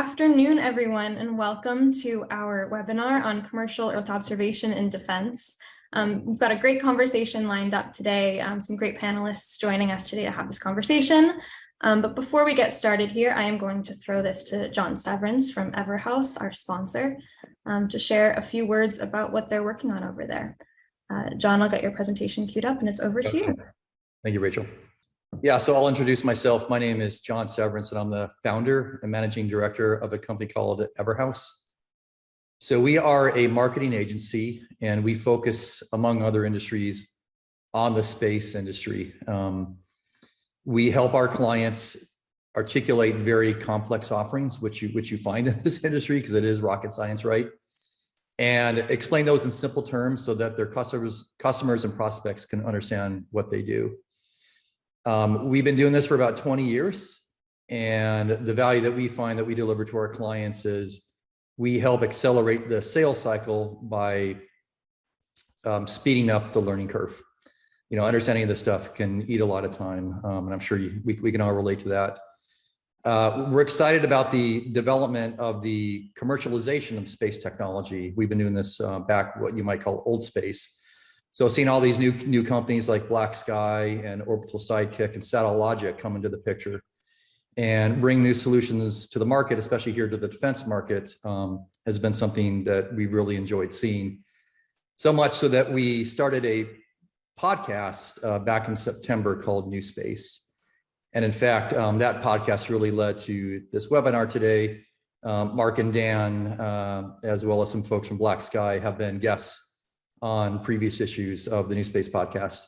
afternoon, everyone, and welcome to our webinar on commercial Earth observation and defense. We've got a great conversation lined up today, some great panelists joining us today to have this conversation. But before we get started here, I am going to throw this to John Severance from Everhouse, our sponsor, to share a few words about what they're working on over there. John, I'll get your presentation queued up and it's over to you. Thank you, Rachel. Yeah, so I'll introduce myself. My name is John Severance, and I'm the founder and managing director of a company called Everhouse. So we are a marketing agency, and we focus, among other industries, on the space industry. We help our clients articulate very complex offerings, which you find in this industry, because it is rocket science, right? And explain those in simple terms so that their customers and prospects can understand what they do. We've been doing this for about 20 years, and the value that we find that we deliver to our clients is we help accelerate the sales cycle by speeding up the learning curve. You know, understanding this stuff can eat a lot of time, and I'm sure we can all relate to that. We're excited about the development of the commercialization of space technology. We've been doing this back what you might call old space. So seeing all these new companies like Black Sky and Orbital Sidekick and Satellogic come into the picture and bring new solutions to the market, especially here to the defense market, has been something that we really enjoyed seeing. So much so that we started a podcast back in September called New Space. And in fact, that podcast really led to this webinar today. Mark and Dan, as well as some folks from Black Sky, have been guests on previous issues of the New Space podcast.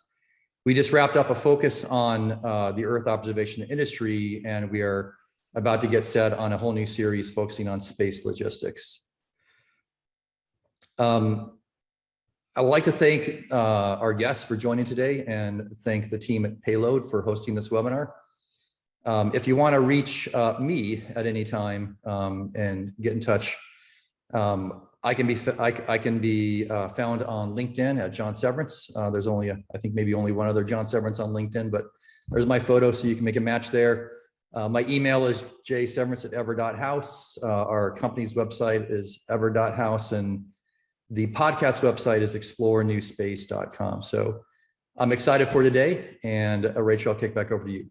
We just wrapped up a focus on the Earth observation industry, and we are about to get set on a whole new series focusing on space logistics. I would like to thank our guests for joining today and thank the team at Payload for hosting this webinar. If you want to reach me at any time and get in touch, I can be found on LinkedIn at John Severance. There's only, I think maybe only one other John Severance on LinkedIn, but there's my photo, so you can make a match there. My email is jseverance@ever.house. Our company's website is ever.house, and the podcast website is explorenewspace.com. So I'm excited for today, and Rachel, I'll kick back over to you.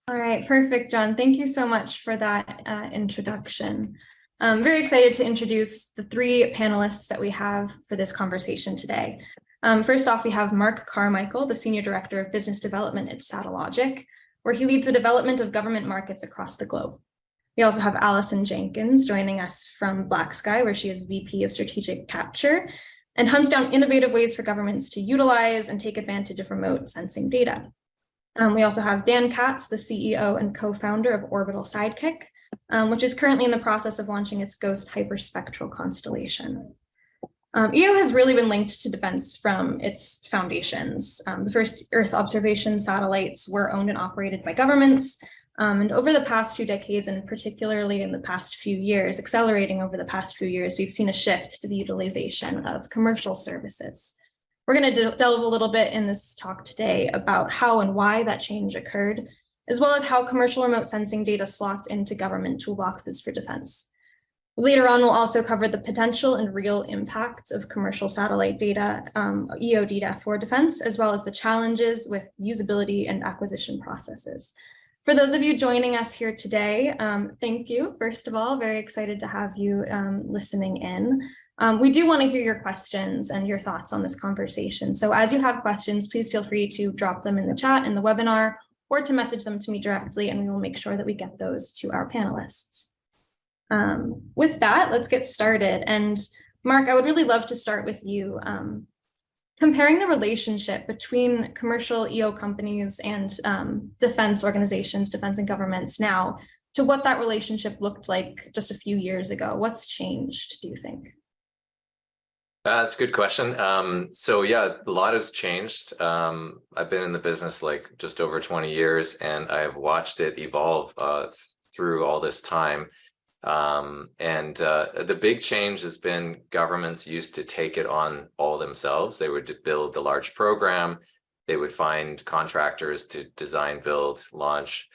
All right, perfect, John. Thank you so much for that introduction. I'm very excited to introduce the three panelists that we have for this conversation today. First off, we have Mark Carmichael, the Senior Director of Business Development at Satellogic, where he leads the development of government markets across the globe. We also have Allison Jenkins joining us from Black Sky, where she is VP of Strategic Capture and hunts down innovative ways for governments to utilize and take advantage of remote sensing data. We also have Dan Katz, the CEO and co-founder of Orbital Sidekick, which is currently in the process of launching its Ghost hyperspectral constellation. EO has really been linked to defense from its foundations. The first Earth observation satellites were owned and operated by governments. And over the past few decades, and particularly in the past few years, accelerating over the past few years, we've seen a shift to the utilization of commercial services. We're going to delve a little bit in this talk today about how and why that change occurred, as well as how commercial remote sensing data slots into government toolboxes for defense. Later on, we'll also cover the potential and real impacts of commercial satellite data, EO data for defense, as well as the challenges with usability and acquisition processes. For those of you joining us here today, thank you. First of all, very excited to have you listening in. We do want to hear your questions and your thoughts on this conversation. So as you have questions, please feel free to drop them in the chat in the webinar, or to message them to me directly, and we will make sure that we get those to our panelists. With that, let's get started. And Mark, I would really love to start with you. Comparing the relationship between commercial EO companies and defense organizations, defense and governments now, to what that relationship looked like just a few years ago. What's changed, do you think? That's a good question. So yeah, a lot has changed. I've been in the business like just over 20 years, and I have watched it evolve through all this time. The big change has been governments used to take it on all themselves. They would build the large program. They would find contractors to design, build, launch.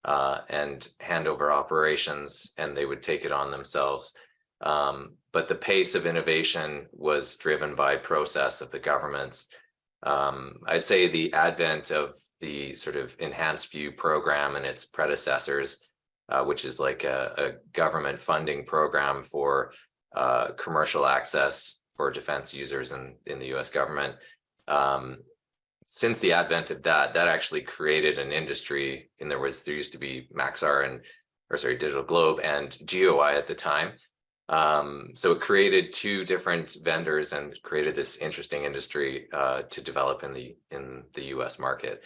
and hand over operations, and they would take it on themselves. But the pace of innovation was driven by process of the governments. I'd say the advent of the sort of enhanced view program and its predecessors, which is like a government funding program for commercial access for defense users in the US government. Since the advent of that actually created an industry, and there used to be Maxar Digital Globe and GeoEye at the time. So it created two different vendors and created this interesting industry to develop in the US market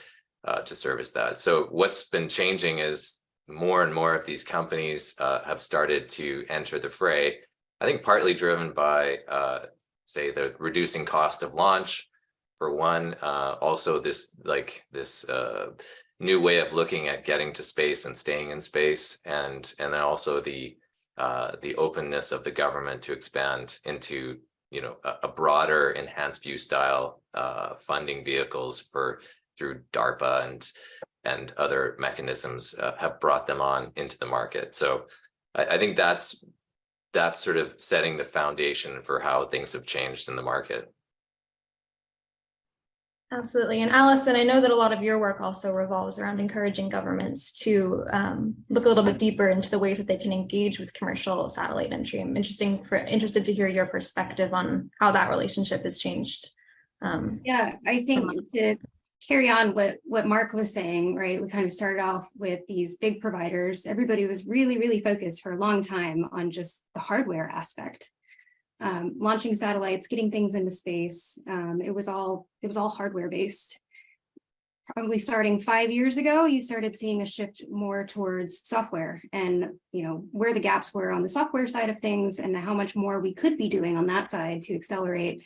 to service that. So what's been changing is more and more of these companies have started to enter the fray. I think partly driven by, say, the reducing cost of launch, for one, also this new way of looking at getting to space and staying in space, and then also the openness of the government to expand into, you know, a broader enhanced view style funding vehicles through DARPA and other mechanisms have brought them on into the market. So I think that's sort of setting the foundation for how things have changed in the market. Absolutely. And Allison, I know that a lot of your work also revolves around encouraging governments to look a little bit deeper into the ways that they can engage with commercial satellite entry. I'm interested to hear your perspective on how that relationship has changed. Yeah, I think to carry on what Mark was saying, right? We kind of started off with these big providers. Everybody was really, really focused for a long time on just the hardware aspect. Launching satellites, getting things into space. It was all hardware based. Probably starting 5 years ago, you started seeing a shift more towards software, and you know where the gaps were on the software side of things, and how much more we could be doing on that side to accelerate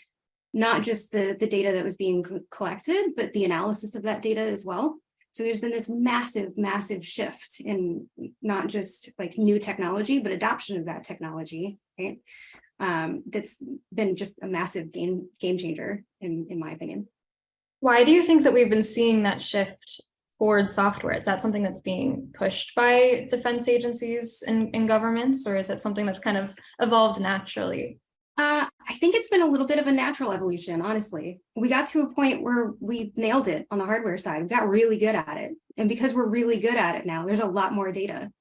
not just the data that was being collected, but the analysis of that data as well. So there's been this massive shift in not just like new technology, but adoption of that technology, right? That's been just a massive game changer in my opinion. Why do you think that we've been seeing that shift towards software? Is that something that's being pushed by defense agencies and governments, or is it something that's kind of evolved naturally? I think it's been a little bit of a natural evolution, honestly. We got to a point where we nailed it on the hardware side. We got really good at it. And because we're really good at it now, there's a lot more data.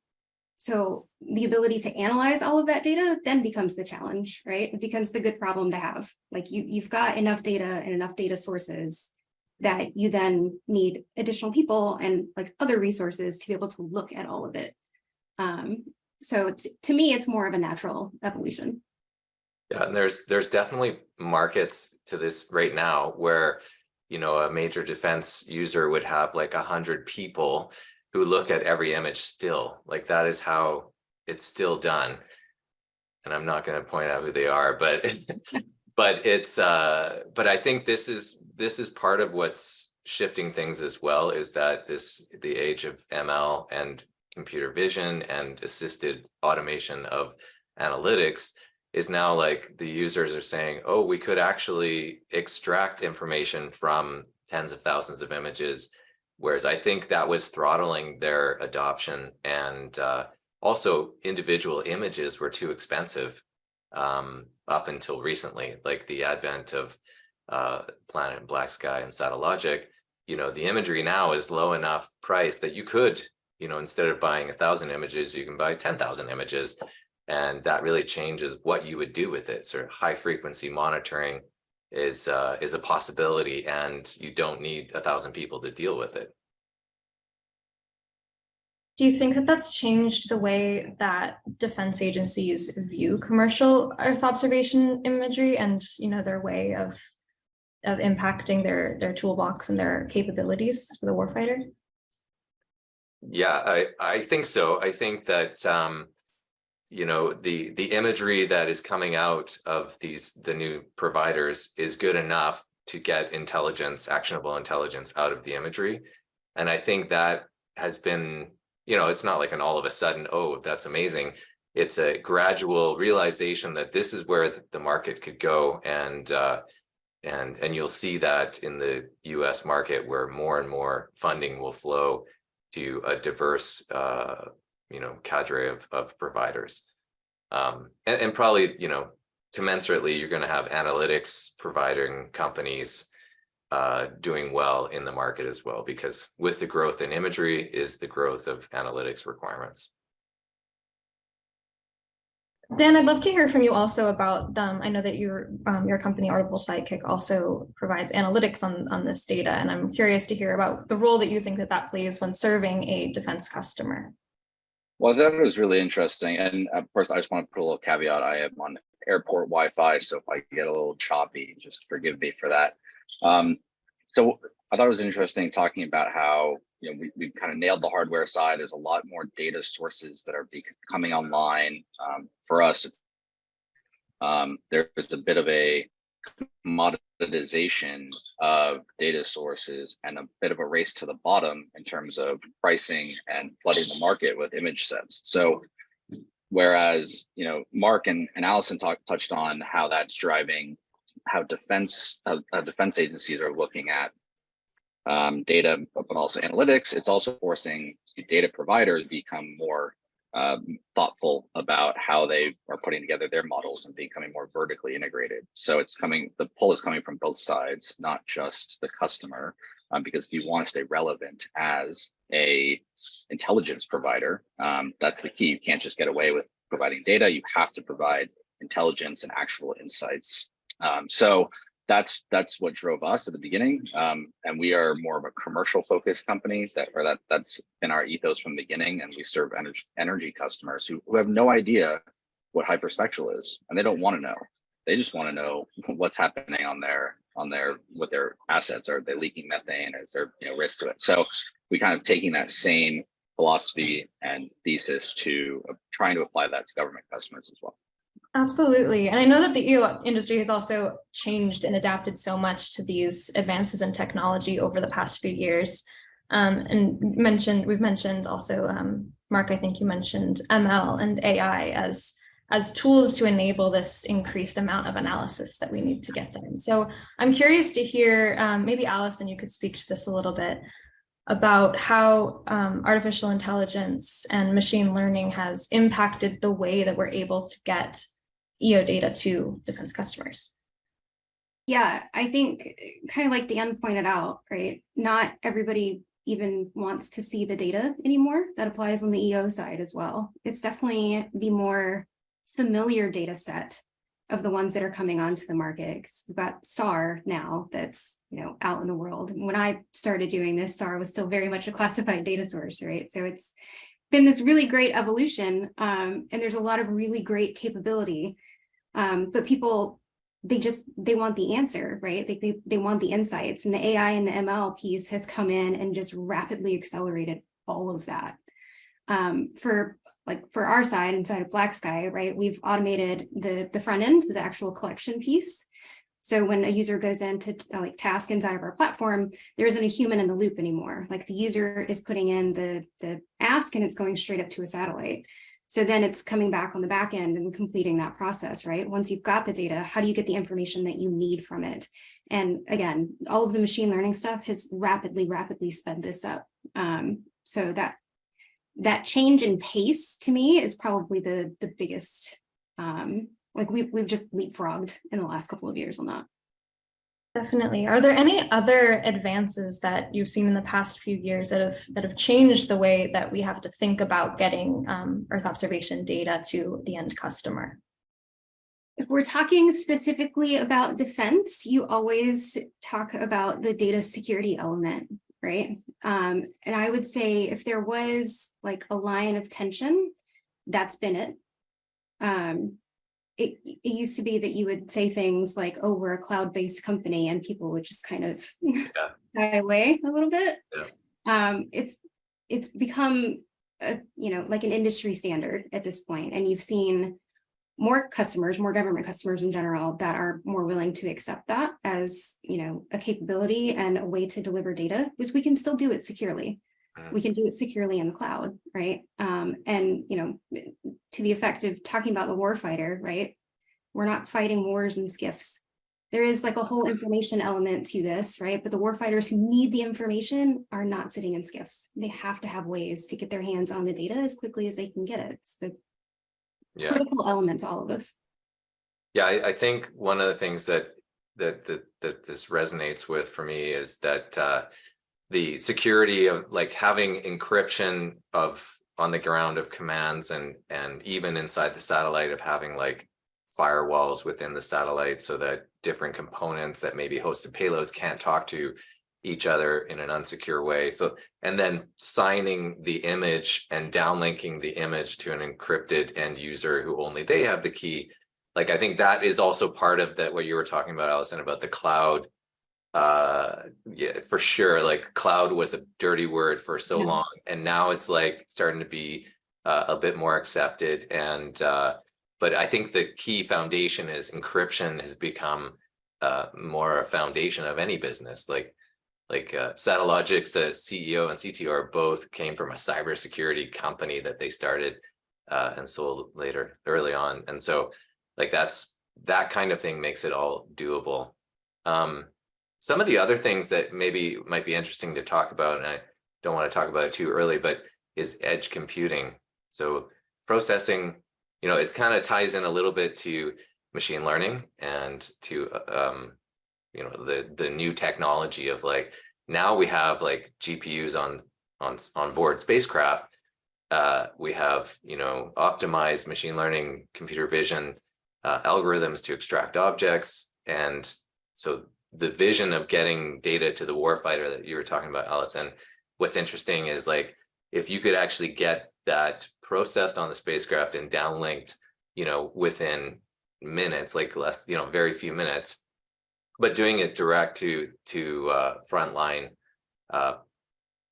So the ability to analyze all of that data then becomes the challenge, right? It becomes the good problem to have. Like you've got enough data and enough data sources that you then need additional people and like other resources to be able to look at all of it. So to me, it's more of a natural evolution. Yeah, and there's definitely markets to this right now where, you know, a major defense user would have like 100 people who look at every image still. Like that is how it's still done. And I'm not going to point out who they are, but but I think this is part of what's shifting things as well, is that the age of ML and computer vision and assisted automation of analytics is now like the users are saying, oh, we could actually extract information from tens of thousands of images. Whereas I think that was throttling their adoption, and also individual images were too expensive up until recently, like the advent of Planet and Black Sky and Satellogic. You know, the imagery now is low enough price that you could, you know, instead of buying 1,000 images, you can buy 10,000 images. And that really changes what you would do with it. Sort of high frequency monitoring is a possibility, and you don't need 1,000 people to deal with it. Do you think that that's changed the way that defense agencies view commercial Earth observation imagery and, you know, their way of impacting their toolbox and their capabilities for the warfighter? Yeah, I think so. I think that you know, the imagery that is coming out of the new providers is good enough to get intelligence, actionable intelligence out of the imagery. And I think that has been, you know, it's not like an all of a sudden, oh, that's amazing. It's a gradual realization that this is where the market could go. And you'll see that in the US market, where more and more funding will flow to a diverse, cadre of providers. And probably, commensurately, you're going to have analytics providing companies doing well in the market as well, because with the growth in imagery is the growth of analytics requirements. Dan, I'd love to hear from you also about I know that your company, Audible Sidekick, also provides analytics on this data, and I'm curious to hear about the role that you think that plays when serving a defense customer. Well, that was really interesting. And of course, I just want to put a little caveat. I am on airport Wi-Fi, so if I get a little choppy, just forgive me for that. So I thought it was interesting talking about how we kind of nailed the hardware side. There's a lot more data sources that are coming online. For us, there's a bit of a commoditization of data sources and a bit of a race to the bottom in terms of pricing and flooding the market with image sets. So whereas Mark and Allison touched on how that's driving how defense agencies are looking at data, but also analytics, it's also forcing data providers to become more thoughtful about how they are putting together their models and becoming more vertically integrated. So the pull is coming from both sides, not just the customer, because if you want to stay relevant as a intelligence provider, that's the key. You can't just get away with providing data. You have to provide intelligence and actual insights. So that's what drove us at the beginning, and we are more of a commercial focused company that's been our ethos from the beginning. And we serve energy customers who have no idea what hyperspectral is, and they don't want to know. They just want to know what's happening with their assets. Are they leaking methane? Is there risk to it? So we kind of taking that same philosophy and thesis to trying to apply that to government customers as well. Absolutely. And I know that the EO industry has also changed and adapted so much to these advances in technology over the past few years. And we've mentioned also, Mark, I think you mentioned ML and AI as tools to enable this increased amount of analysis that we need to get done. So I'm curious to hear, maybe Allison, you could speak to this a little bit about how artificial intelligence and machine learning has impacted the way that we're able to get EO data to defense customers. Yeah, I think kind of like Dan pointed out, right? Not everybody even wants to see the data anymore. That applies on the EO side as well. It's definitely the more familiar data set of the ones that are coming onto the market. 'Cause we've got SAR now that's out in the world. And when I started doing this, SAR was still very much a classified data source, right? So it's been this really great evolution, and there's a lot of really great capability. But people, they want the answer, right? They want the insights, and the AI and the ML piece has come in and just rapidly accelerated all of that. For our side, inside of Black Sky, right, we've automated the front end, the actual collection piece. So when a user goes in to task inside of our platform, there isn't a human in the loop anymore. Like the user is putting in the ask and it's going straight up to a satellite. So then it's coming back on the back end and completing that process, right? Once you've got the data, how do you get the information that you need from it? And again, all of the machine learning stuff has rapidly sped this up. So that change in pace to me is probably the biggest, we've just leapfrogged in the last couple of years on that. Definitely. Are there any other advances that you've seen in the past few years that have changed the way that we have to think about getting Earth observation data to the end customer? If we're talking specifically about defense, you always talk about the data security element, right? And I would say if there was a line of tension, that's been it. It used to be that you would say things like, oh, we're a cloud-based company, and people would just kind of shy away a little bit. Yeah. It's become like an industry standard at this point, and you've seen more government customers in general that are more willing to accept that as a capability and a way to deliver data, because we can still do it securely. We can do it securely in the cloud, right? And to the effect of talking about the warfighter, right? We're not fighting wars in skiffs. there is like a whole information element to this, right? But the warfighters who need the information are not sitting in SCIFs. They have to have ways to get their hands on the data as quickly as they can get it. It's the critical element to all of this. Yeah, I think one of the things that this resonates with for me is that the security of like having encryption on the ground of commands and even inside the satellite of having like firewalls within the satellite so that different components that maybe hosted payloads can't talk to each other in an unsecure way. So, and then signing the image and downlinking the image to an encrypted end user who only they have the key. Like, I think that is also part of that, what you were talking about, Allison, about the cloud. Yeah, for sure. Like cloud was a dirty word for so long, and now it's like starting to be a bit more accepted. And but I think the key foundation is encryption has become more a foundation of any business. Like Satellogic's CEO and CTO both came from a cybersecurity company that they started and sold later, early on. And so like that kind of thing makes it all doable. Some of the other things that maybe might be interesting to talk about, and I don't want to talk about it too early, but is edge computing. So processing, you know, it kind of ties in a little bit to machine learning and to, you know, the new technology of like, now we have like GPUs on board spacecraft. We have, you know, optimized machine learning, computer vision algorithms to extract objects. And so the vision of getting data to the warfighter that you were talking about, Allison, what's interesting is like, if you could actually get that processed on the spacecraft and downlinked, you know, within minutes, like less, you know, very few minutes, but doing it direct to frontline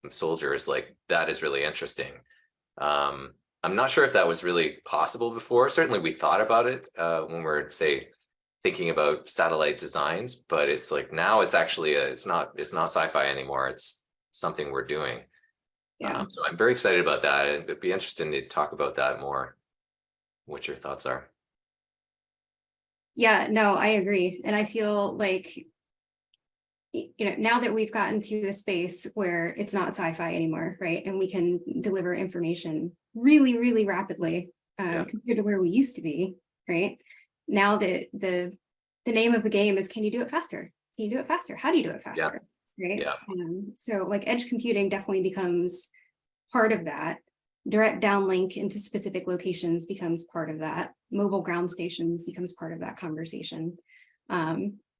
soldiers, like that is really interesting. I'm not sure if that was really possible before. Certainly we thought about it when we're, say, thinking about satellite designs, but it's like now it's actually it's not sci-fi anymore. It's something we're doing. Yeah. So I'm very excited about that, and it'd be interesting to talk about that more. What your thoughts are? Yeah, no, I agree. And I feel like, you know, now that we've gotten to a space where it's not sci-fi anymore, right? And we can deliver information really, really rapidly compared to where we used to be, right? Now that the name of the game is, can you do it faster? Can you do it faster? How do you do it faster? Right? Yeah. So like edge computing definitely becomes part of that. Direct downlink into specific locations becomes part of that. Mobile ground stations becomes part of that conversation.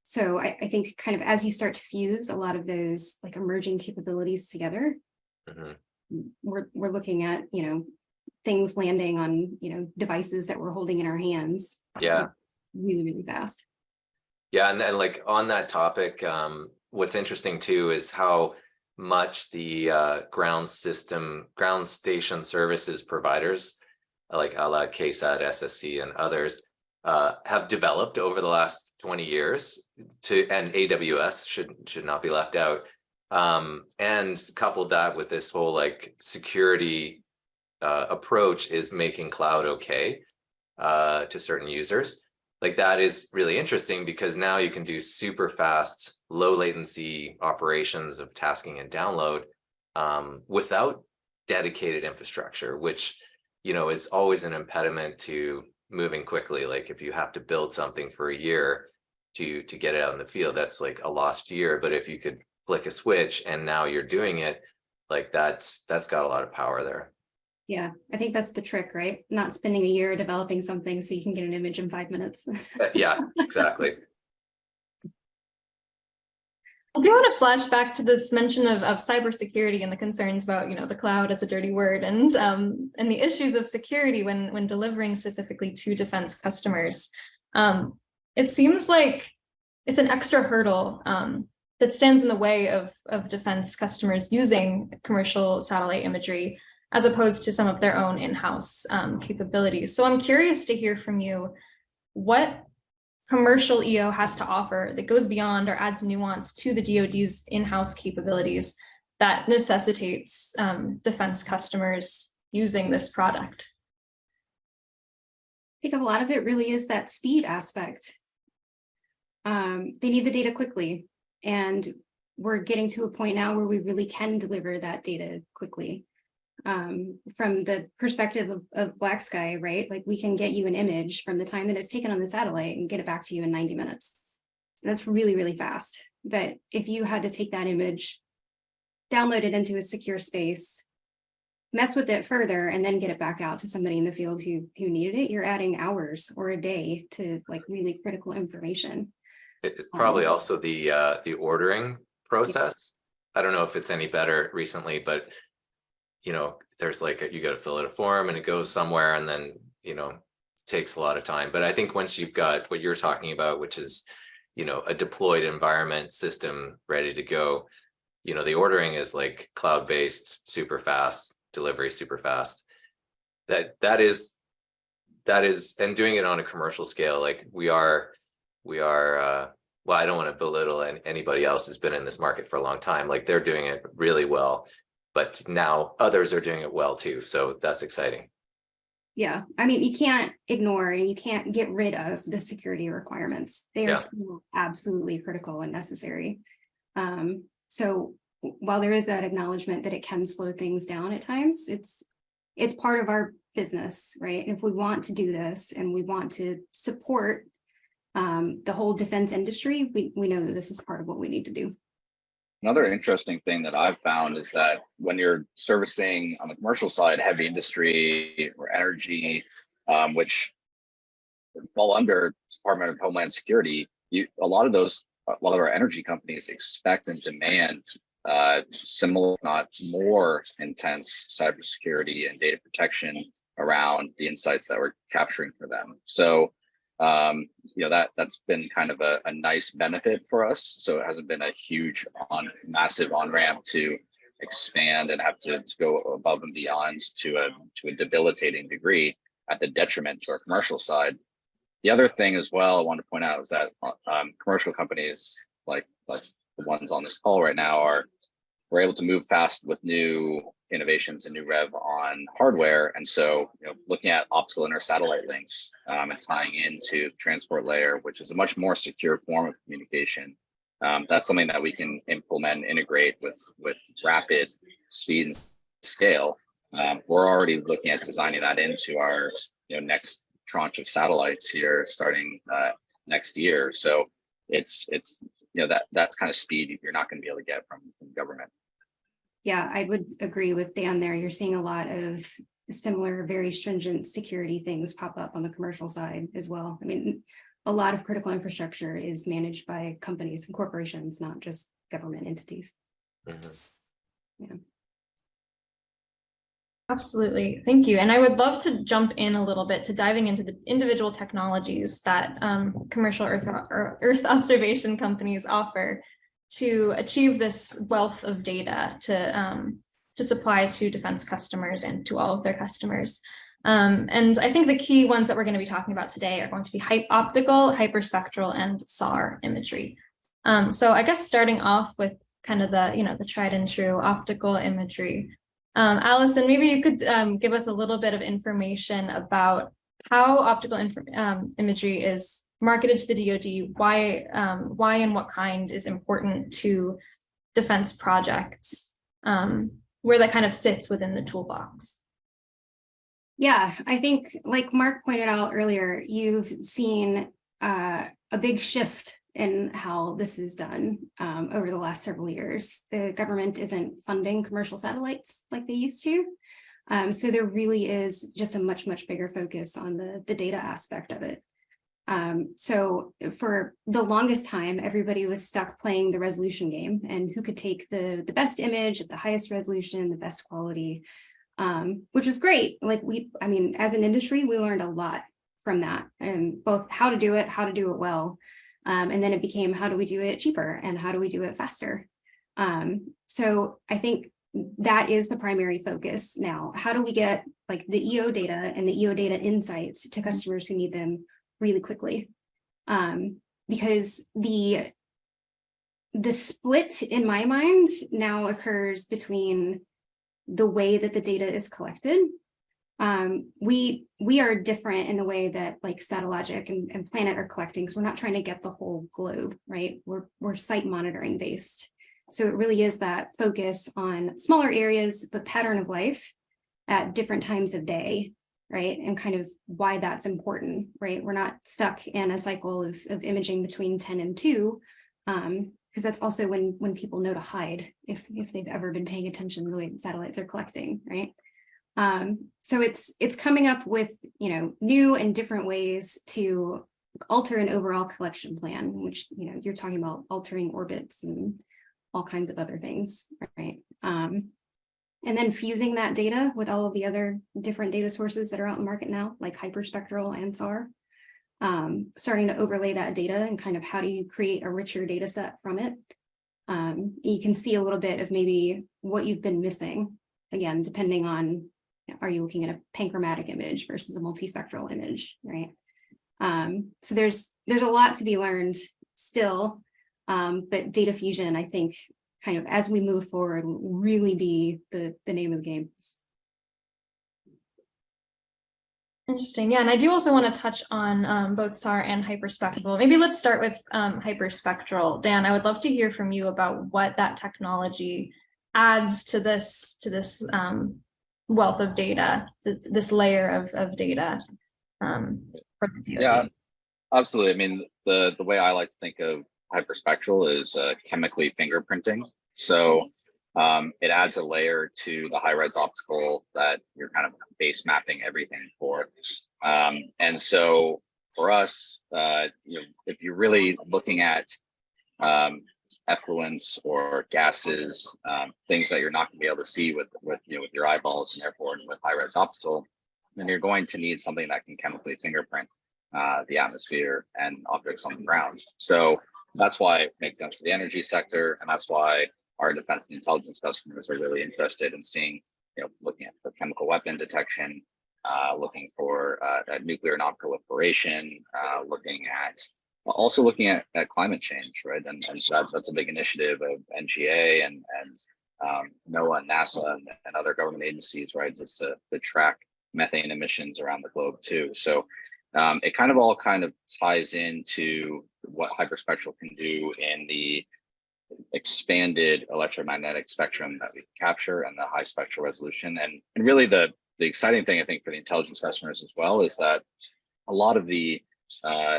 So I think kind of as you start to fuse a lot of those like emerging capabilities together, we're looking at, you know, things landing on, you know, devices that we're holding in our hands. Yeah. Really, really fast. Yeah, and then like on that topic, what's interesting too is how much the ground station services providers like a la KSAT, SSC, and others have developed over the last 20 years and AWS should not be left out. And coupled that with this whole like security approach is making cloud okay to certain users. Like that is really interesting because now you can do super fast, low latency operations of tasking and download without dedicated infrastructure, which, you know, is always an impediment to moving quickly. Like if you have to build something for a year to get it out in the field, that's like a lost year. But if you could flick a switch and now you're doing it, like that's got a lot of power there. Yeah, I think that's the trick, right? Not spending a year developing something so you can get an image in 5 minutes. Yeah, exactly. I do want to flash back to this mention of cybersecurity and the concerns about, you know, the cloud as a dirty word and the issues of security when delivering specifically to defense customers. It seems like it's an extra hurdle that stands in the way of defense customers using commercial satellite imagery as opposed to some of their own in-house capabilities. So I'm curious to hear from you what commercial EO has to offer that goes beyond or adds nuance to the DoD's in-house capabilities that necessitates defense customers using this product. I think a lot of it really is that speed aspect. they need the data quickly. And we're getting to a point now where we really can deliver that data quickly. From the perspective of Black Sky, right? Like we can get you an image from the time that it's taken on the satellite and get it back to you in 90 minutes. And that's really, really fast. But if you had to take that image, download it into a secure space, mess with it further, and then get it back out to somebody in the field who needed it, you're adding hours or a day to like really critical information. It's probably also the ordering process. I don't know if it's any better recently, but you know, there's like you got to fill out a form and it goes somewhere, and then you know it takes a lot of time. But I think once you've got what you're talking about, which is you know a deployed environment system ready to go, you know the ordering is like cloud-based, super fast delivery, super fast. That is, and doing it on a commercial scale, like we are. Well, I don't want to belittle anybody else who's been in this market for a long time. Like they're doing it really well, but now others are doing it well too. So that's exciting. Yeah, I mean, you can't ignore and you can't get rid of the security requirements. They are still absolutely critical and necessary. So while there is that acknowledgement that it can slow things down at times, it's part of our business, right? And if we want to do this and we want to support the whole defense industry, we know that this is part of what we need to do. Another interesting thing that I've found is that when you're servicing on the commercial side, heavy industry or energy, which fall under Department of Homeland Security, a lot of our energy companies expect and demand similar, if not more intense cybersecurity and data protection around the insights that we're capturing for them. So you know, that's been kind of a nice benefit for us. So it hasn't been a huge massive on-ramp to expand and have to go above and beyond to a debilitating degree at the detriment to our commercial side. The other thing as well I want to point out is that commercial companies like the ones on this call right now we're able to move fast with new innovations and new rev on hardware. And so, you know, looking at optical inter-satellite links and tying into the transport layer, which is a much more secure form of communication, that's something that we can implement and integrate with rapid speed and scale. We're already looking at designing that into our next tranche of satellites here starting next year. So it's that's kind of speed you're not going to be able to get from government. Yeah, I would agree with Dan there. You're seeing a lot of similar, very stringent security things pop up on the commercial side as well. I mean, a lot of critical infrastructure is managed by companies and corporations, not just government entities. Mm-hmm. Yeah. Absolutely. Thank you. And I would love to jump in a little bit to diving into the individual technologies that commercial Earth observation companies offer to achieve this wealth of data to supply to defense customers and to all of their customers. And I think the key ones that we're going to be talking about today are going to be optical, hyperspectral, and SAR imagery. So I guess starting off with kind of the tried and true optical imagery. Allison, maybe you could give us a little bit of information about how optical imagery is marketed to the DoD, why and what kind is important to defense projects, where that kind of sits within the toolbox. Yeah, I think like Mark pointed out earlier, you've seen a big shift in how this is done over the last several years. The government isn't funding commercial satellites like they used to. So there really is just a much bigger focus on the data aspect of it. So for the longest time, everybody was stuck playing the resolution game and who could take the best image at the highest resolution, the best quality, which was great. Like as an industry, we learned a lot from that, and both how to do it well. And then it became, how do we do it cheaper and how do we do it faster? So I think that is the primary focus now. How do we get like the EO data and the EO data insights to customers who need them really quickly? Because the split in my mind now occurs between the way that the data is collected We are different in the way that like Satellogic and Planet are collecting, because we're not trying to get the whole globe, right? We're site monitoring based. So it really is that focus on smaller areas, but pattern of life at different times of day, right? And kind of why that's important, right? We're not stuck in a cycle of imaging between 10 and 2, because that's also when people know to hide if they've ever been paying attention to the way satellites are collecting, right? So it's coming up with, you know, new and different ways to alter an overall collection plan, which, you know, you're talking about altering orbits and all kinds of other things, right? And then fusing that data with all of the other different data sources that are out in the market now, like hyperspectral and SAR, starting to overlay that data and kind of how do you create a richer data set from it. You can see a little bit of maybe what you've been missing, again, depending on, are you looking at a panchromatic image versus a multispectral image, right? So there's a lot to be learned still, but data fusion, I think, kind of as we move forward, will really be the name of the game. Interesting. Yeah, and I do also want to touch on both SAR and hyperspectral. Maybe let's start with hyperspectral. Dan, I would love to hear from you about what that technology adds to this wealth of data, this layer of data for the DoD. Yeah, absolutely. I mean, the way I like to think of hyperspectral is chemically fingerprinting. So it adds a layer to the high-res optical that you're kind of base mapping everything for. And so for us, you know, if you're really looking at effluents or gases, things that you're not going to be able to see with your eyeballs, and therefore with high-res optical, then you're going to need something that can chemically fingerprint the atmosphere and objects on the ground. So that's why it makes sense for the energy sector, and that's why our defense and intelligence customers are really interested in seeing, you know, looking at for chemical weapon detection, looking for nuclear non-proliferation, looking at climate change, right? And so that's a big initiative of NGA and NOAA and NASA and other government agencies, right? Just to track methane emissions around the globe too. So it kind of all ties into what hyperspectral can do in the expanded electromagnetic spectrum that we capture and the high spectral resolution. And really the exciting thing, I think, for the intelligence customers as well is that a lot of the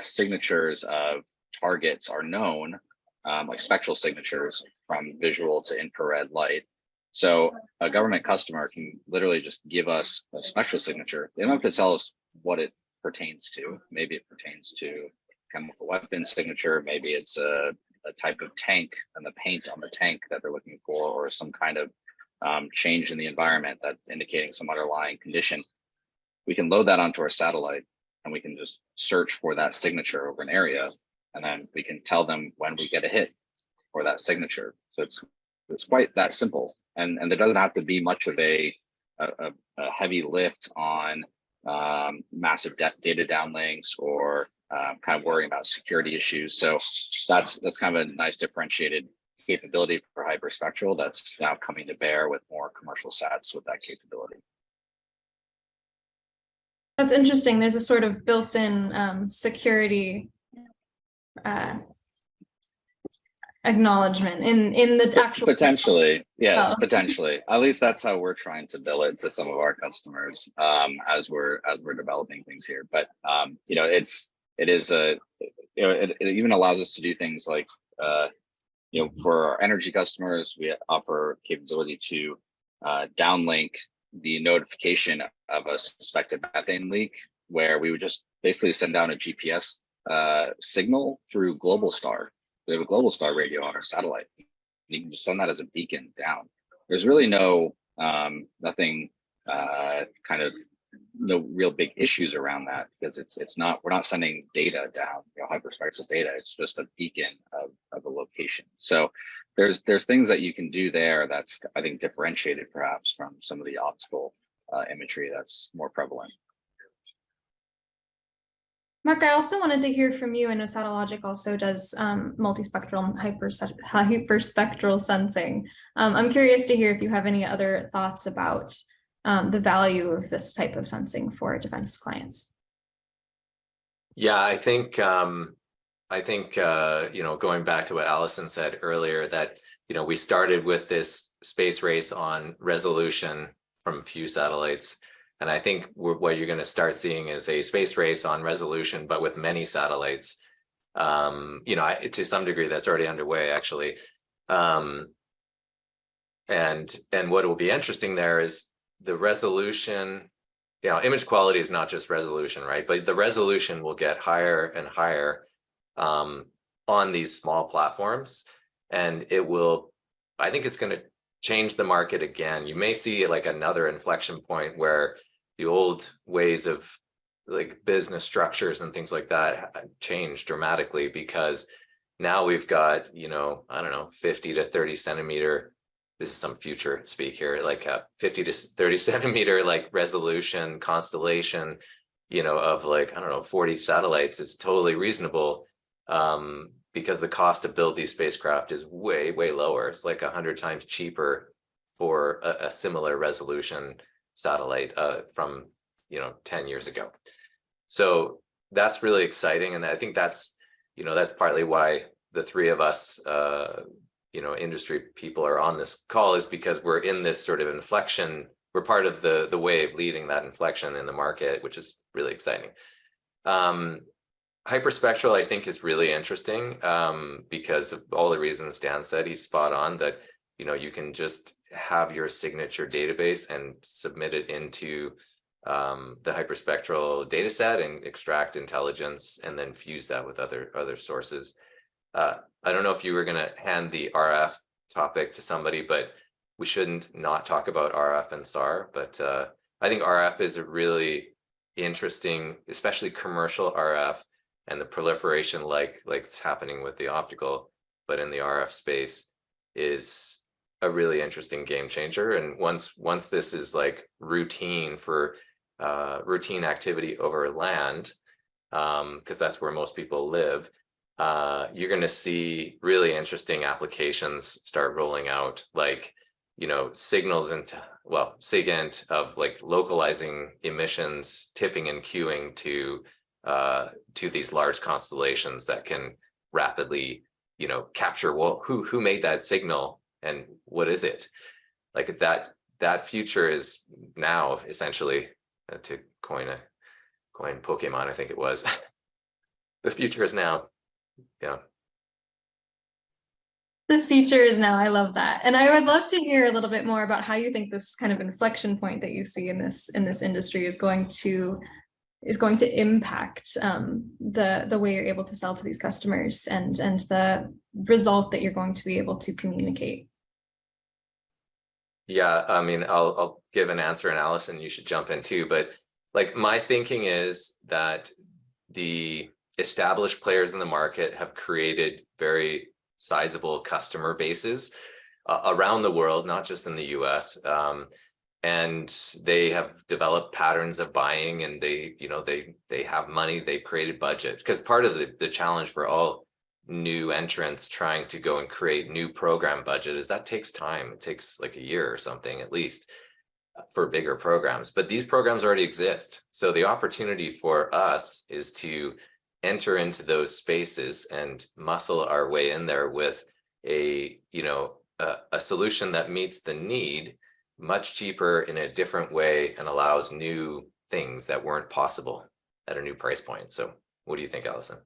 signatures of targets are known, like spectral signatures from visual to infrared light. So a government customer can literally just give us a spectral signature. They don't have to tell us what it pertains to. Maybe it pertains to chemical weapon signature. Maybe it's a type of tank and the paint on the tank that they're looking for, or some kind of change in the environment that's indicating some underlying condition. We can load that onto our satellite and we can just search for that signature over an area, and then we can tell them when we get a hit for that signature. So it's quite that simple, and there doesn't have to be much of a heavy lift on massive data downlinks or kind of worrying about security issues. So that's kind of a nice differentiated capability for hyperspectral that's now coming to bear with more commercial sats with that capability. That's interesting. There's a sort of built-in security acknowledgement in the actual. Potentially, yes, potentially. At least that's how we're trying to bill it to some of our customers as we're developing things here. But you know, it even allows us to do things like you know, for our energy customers, we offer capability to downlink the notification of a suspected methane leak, where we would just basically send down a GPS signal through Globalstar. We have a Globalstar radio on our satellite. You can just send that as a beacon down. There's really no no real big issues around that, because we're not sending data down, you know, hyperspectral data. It's just a beacon of a location. So there's things that you can do there that's, I think, differentiated perhaps from some of the optical imagery that's more prevalent. Mark, I also wanted to hear from you. I know Satellogic also does multispectral and hyperspectral sensing. I'm curious to hear if you have any other thoughts about the value of this type of sensing for defense clients? Yeah, I think going back to what Allison said earlier, that we started with this space race on resolution from a few satellites, and I think what you're going to start seeing is a space race on resolution, but with many satellites. To some degree, that's already underway, actually. And what will be interesting there is the resolution. Image quality is not just resolution, right? But the resolution will get higher and higher on these small platforms, and I think it's going to change the market again. You may see like another inflection point where the old ways of like business structures and things like that change dramatically, because now we've got, 50 to 30 centimeter, this is some future speak here, like 50 to 30 centimeter like resolution constellation, of 40 satellites is totally reasonable, because the cost to build these spacecraft is way, way lower. It's like 100 times cheaper for a similar resolution satellite from 10 years ago. So that's really exciting, and I think that's partly why the three of us industry people are on this call, is because we're in this sort of inflection. We're part of the wave leading that inflection in the market, which is really exciting. Hyperspectral, I think, is really interesting because of all the reasons Dan said. He's spot on that you can just have your signature database and submit it into the hyperspectral data set and extract intelligence and then fuse that with other sources. I don't know if you were going to hand the RF topic to somebody, but we shouldn't not talk about RF and SAR. But I think RF is a really interesting, especially commercial RF, and the proliferation like it's happening with the optical, but in the RF space, is a really interesting game changer. And once this is like routine for routine activity over land, because that's where most people live, you're going to see really interesting applications start rolling out, like signals into SIGINT of like localizing emissions, tipping and queuing to these large constellations that can rapidly capture who made that signal and what is it. Like that future is now, essentially, to coin Pokemon, I think it was. The future is now. Yeah. The future is now. I love that. And I would love to hear a little bit more about how you think this kind of inflection point that you see in this industry is going to impact the way you're able to sell to these customers and the result that you're going to be able to communicate. Yeah, I mean, I'll give an answer, and Allison, you should jump in too. But like, my thinking is that the established players in the market have created very sizable customer bases around the world, not just in the US. And they have developed patterns of buying, and they have money, they've created budget. Because part of the challenge for all new entrants trying to go and create new program budget is that takes time. It takes like a year or something, at least, for bigger programs. But these programs already exist. So the opportunity for us is to enter into those spaces and muscle our way in there with a solution that meets the need much cheaper in a different way and allows new things that weren't possible at a new price point. So what do you think, Allison?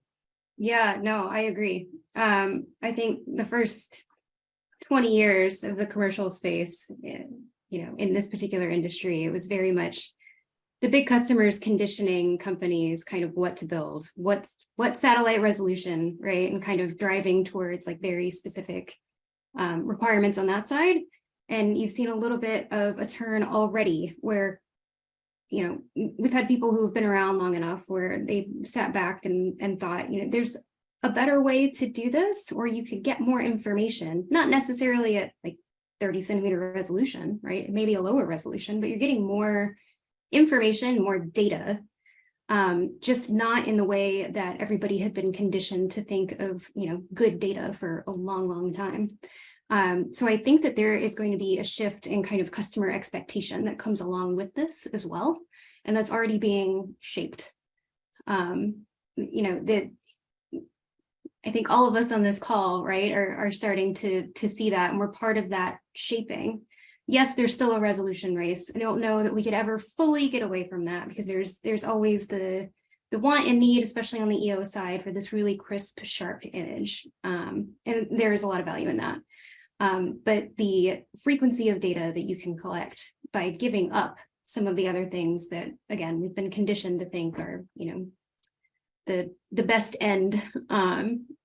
Yeah, no, I agree. I think the first 20 years of the commercial space, in this particular industry, it was very much the big customers conditioning companies kind of what to build, what satellite resolution, right? And kind of driving towards like very specific requirements on that side. And you've seen a little bit of a turn already where, we've had people who have been around long enough where they sat back and thought, there's a better way to do this, or you could get more information, not necessarily at like 30 centimeter resolution, right? Maybe a lower resolution, but you're getting more information, more data just not in the way that everybody had been conditioned to think of, good data for a long, long time. So I think that there is going to be a shift in kind of customer expectation that comes along with this as well. And that's already being shaped. I think all of us on this call, right, are starting to see that, and we're part of that shaping. Yes, there's still a resolution race. I don't know that we could ever fully get away from that, because there's always the want and need, especially on the EO side, for this really crisp, sharp image. And there is a lot of value in that. But the frequency of data that you can collect by giving up some of the other things that, again, we've been conditioned to think are, the best end,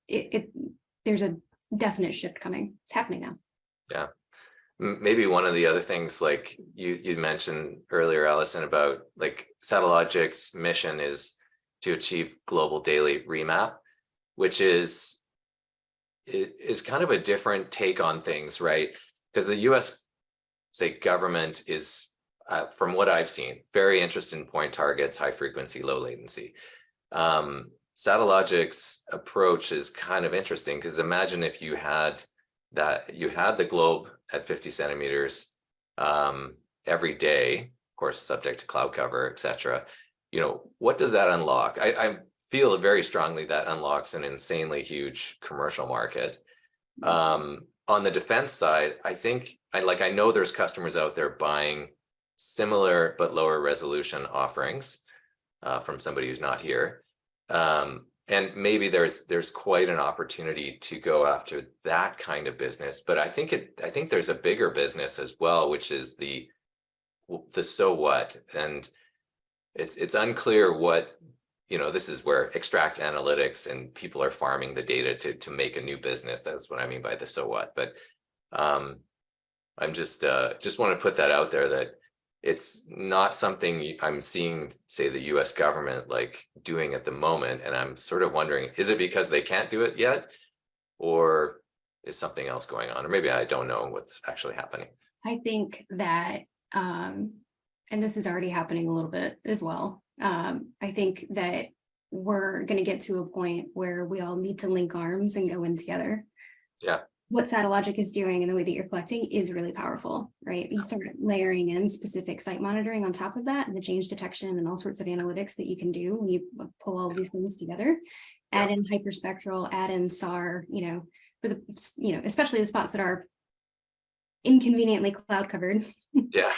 there's a definite shift coming. It's happening now. Yeah. Maybe one of the other things, like you mentioned earlier, Allison, about like Satellogic's mission is to achieve global daily remap, which is kind of a different take on things, right? Because the US, say, government is, from what I've seen, very interested in point targets, high frequency, low latency. Satellogic's approach is kind of interesting, because imagine if you had the globe at 50 centimeters every day, of course, subject to cloud cover, etc. What does that unlock? I feel very strongly that unlocks an insanely huge commercial market. On the defense side, I know there's customers out there buying similar but lower resolution offerings from somebody who's not here. And maybe there's quite an opportunity to go after that kind of business, but I think there's a bigger business as well, which is the so what, and it's unclear what, this is where extract analytics and people are farming the data to make a new business. That's what I mean by the so what. But I'm just want to put that out there, that it's not something I'm seeing, say, the US government like doing at the moment. And I'm sort of wondering, is it because they can't do it yet? Or is something else going on? Or maybe I don't know what's actually happening. I think that, and this is already happening a little bit as well. I think that we're going to get to a point where we all need to link arms and go in together. Yeah. What Satellogic is doing and the way that you're collecting is really powerful, right? You start layering in specific site monitoring on top of that, and the change detection and all sorts of analytics that you can do when you pull all of these things together. Add in hyperspectral, add in SAR, for the, especially the spots that are inconveniently cloud covered. Yeah.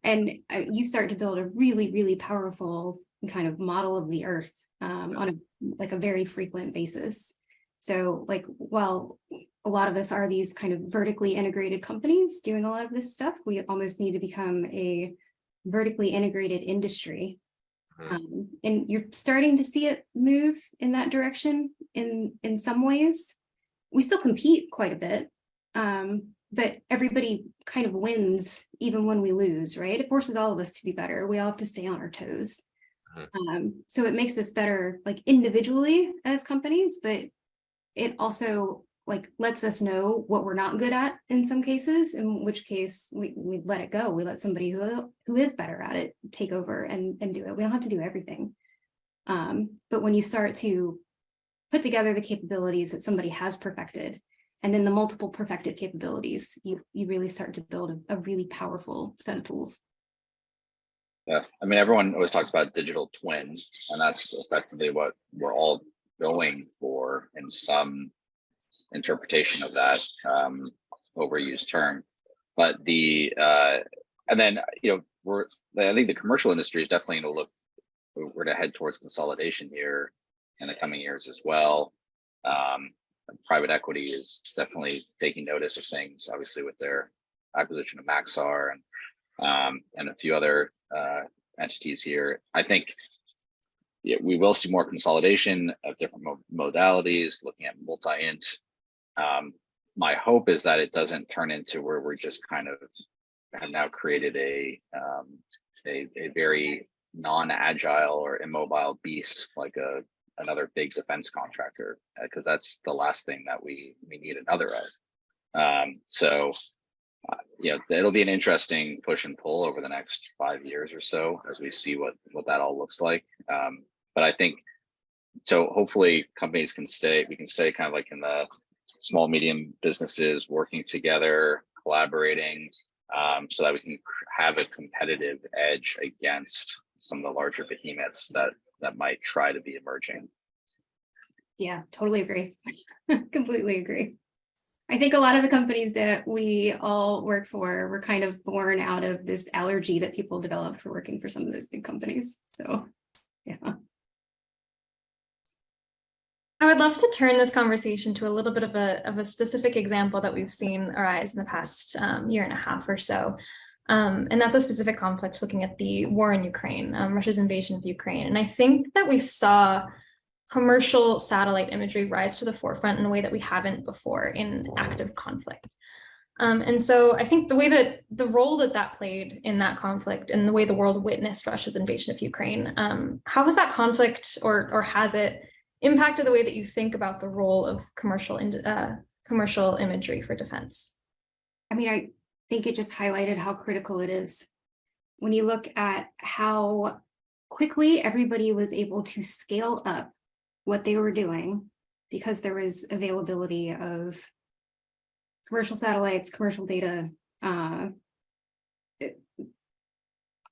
And you start to build a really, really powerful kind of model of the Earth on a very frequent basis. So while a lot of us are these kind of vertically integrated companies doing a lot of this stuff, we almost need to become a vertically integrated industry. And you're starting to see it move in that direction in some ways. We still compete quite a bit, but everybody kind of wins even when we lose, right? It forces all of us to be better. We all have to stay on our toes. So it makes us better individually as companies, but it also lets us know what we're not good at in some cases, in which case we let it go. We let somebody who is better at it take over and do it. We don't have to do everything. But when you start to put together the capabilities that somebody has perfected, and then the multiple perfected capabilities, you really start to build a really powerful set of tools. Yeah, I mean, everyone always talks about digital twin, and that's effectively what we're all going for in some interpretation of that overused term. But and then I think the commercial industry is definitely going to look, we're going to head towards consolidation here in the coming years as well. Private equity is definitely taking notice of things, obviously with their acquisition of Maxar and a few other entities here. I think we will see more consolidation of different modalities, looking at multi-int. My hope is that it doesn't turn into where we're just kind of have now created a very non-agile or immobile beast, like another big defense contractor, because that's the last thing that we need another of. So it'll be an interesting push and pull over the next 5 years or so as we see what that all looks like. But I think so. Hopefully, companies can stay. We can stay kind of like in the small, medium businesses working together, collaborating, so that we can have a competitive edge against some of the larger behemoths that might try to be emerging. Yeah, totally agree. Completely agree. I think a lot of the companies that we all work for were kind of born out of this allergy that people developed for working for some of those big companies. So, yeah. I would love to turn this conversation to a little bit of a specific example that we've seen arise in the past year and a half or so. And that's a specific conflict looking at the war in Ukraine, Russia's invasion of Ukraine. And I think that we saw commercial satellite imagery rise to the forefront in a way that we haven't before in active conflict. And so I think the way that the role that played in that conflict and the way the world witnessed Russia's invasion of Ukraine, how has that conflict or has it impacted the way that you think about the role of commercial imagery for defense? I mean, I think it just highlighted how critical it is when you look at how quickly everybody was able to scale up what they were doing because there was availability of commercial satellites, commercial data. I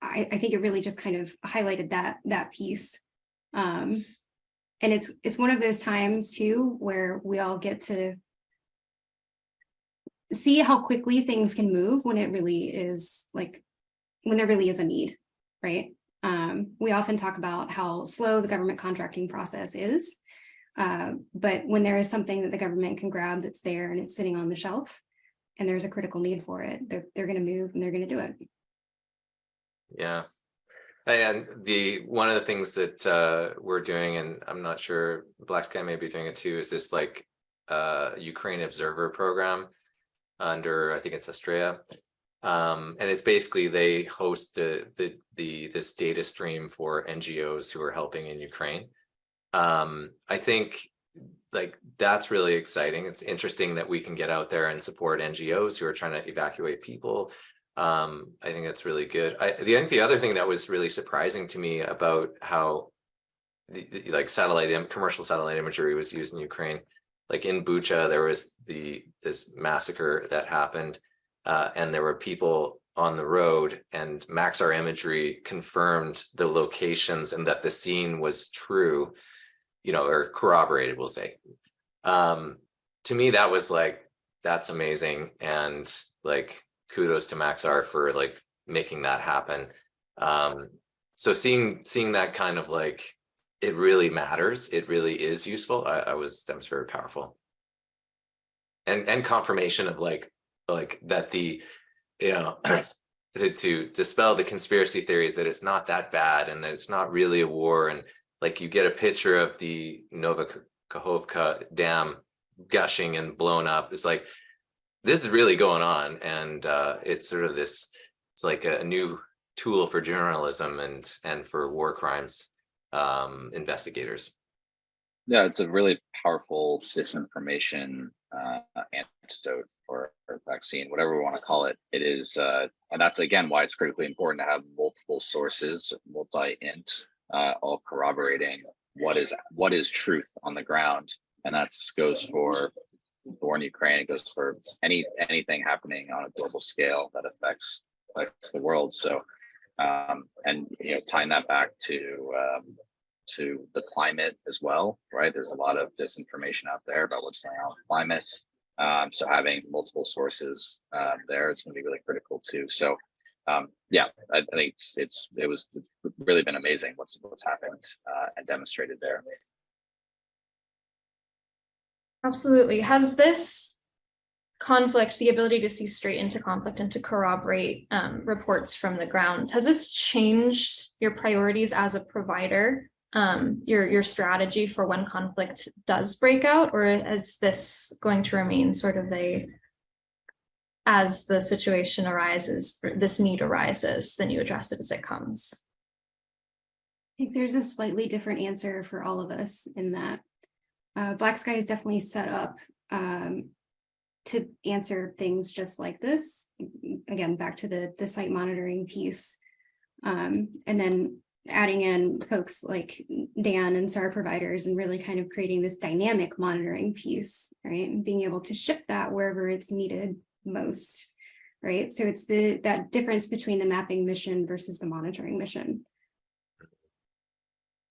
think it really just kind of highlighted that piece. And it's one of those times too where we all get to see how quickly things can move when it really is when there really is a need, right? We often talk about how slow the government contracting process is, but when there is something that the government can grab that's there and it's sitting on the shelf and there's a critical need for it, they're going to move and they're going to do it. Yeah. And one of the things that we're doing, and I'm not sure Black Sky may be doing it too, is this Ukraine Observer program under, I think it's Australia. And it's basically they host this data stream for NGOs who are helping in Ukraine. I think that's really exciting. It's interesting that we can get out there and support NGOs who are trying to evacuate people. I think that's really good. I think the other thing that was really surprising to me about how commercial satellite imagery was used in Ukraine, like in Bucha, there was this massacre that happened. And there were people on the road, and Maxar imagery confirmed the locations and that the scene was true, or corroborated, we'll say. To me, that was that's amazing. And kudos to Maxar for making that happen. So seeing that kind of it really matters. It really is useful. That was very powerful. And confirmation of that to dispel the conspiracy theories that it's not that bad and that it's not really a war, and you get a picture of the Nova Kakhovka dam gushing and blown up. It's this is really going on, and it's sort of it's a new tool for journalism and for war crimes investigators. Yeah, it's a really powerful disinformation antidote or vaccine, whatever we want to call it. It is, and that's again why it's critically important to have multiple sources, multi-int, all corroborating what is truth on the ground, and that goes for war in Ukraine. It goes for anything happening on a global scale that affects the world. So, and tying that back to the climate as well, right? There's a lot of disinformation out there about what's going on with climate. So having multiple sources there is going to be really critical too. So yeah, I think it was really been amazing what's happened and demonstrated there. Absolutely. Has this conflict, the ability to see straight into conflict and to corroborate reports from the ground, has this changed your priorities as a provider? Your strategy for when conflict does break out, or is this going to remain sort of as the situation arises, this need arises, then you address it as it comes? I think there's a slightly different answer for all of us in that Black Sky is definitely set up to answer things just like this. Again, back to the site monitoring piece. And then adding in folks like Dan and SAR providers and really kind of creating this dynamic monitoring piece, right? And being able to ship that wherever it's needed most, right? So it's that difference between the mapping mission versus the monitoring mission.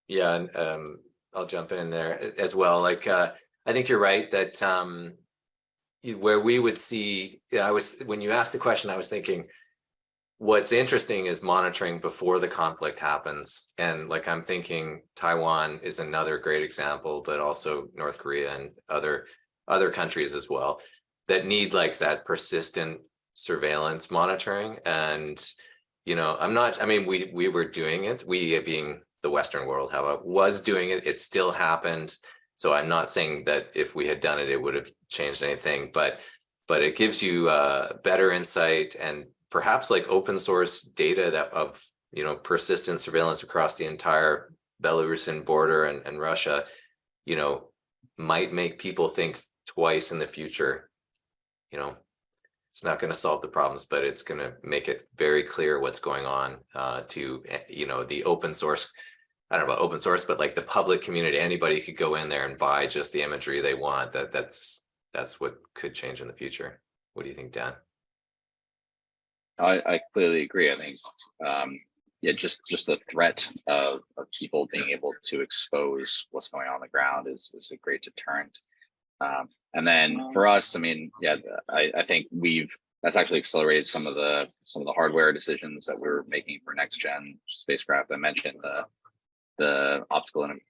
Yeah, and I'll jump in there as well. Like, I think you're right that where we would see, when you asked the question, I was thinking, what's interesting is monitoring before the conflict happens. And like, I'm thinking Taiwan is another great example, but also North Korea and other countries as well that need like that persistent surveillance monitoring. And, you know, I mean, we were doing it, we being the Western world, how it was doing it, it still happened. So I'm not saying that if we had done it, it would have changed anything, but it gives you better insight and perhaps like open source data that of, you know, persistent surveillance across the entire Belarusian border and Russia, you know, might make people think twice in the future. You know, it's not going to solve the problems, but it's going to make it very clear what's going on to, you know, the open source. I don't know about open source, but like the public community, anybody could go in there and buy just the imagery they want. That's what could change in the future. What do you think, Dan? I clearly agree. I think, yeah, just the threat of people being able to expose what's going on the ground is a great deterrent. And then for us, I mean, yeah, I think that's actually accelerated some of the hardware decisions that we're making for next gen spacecraft. I mentioned the optical and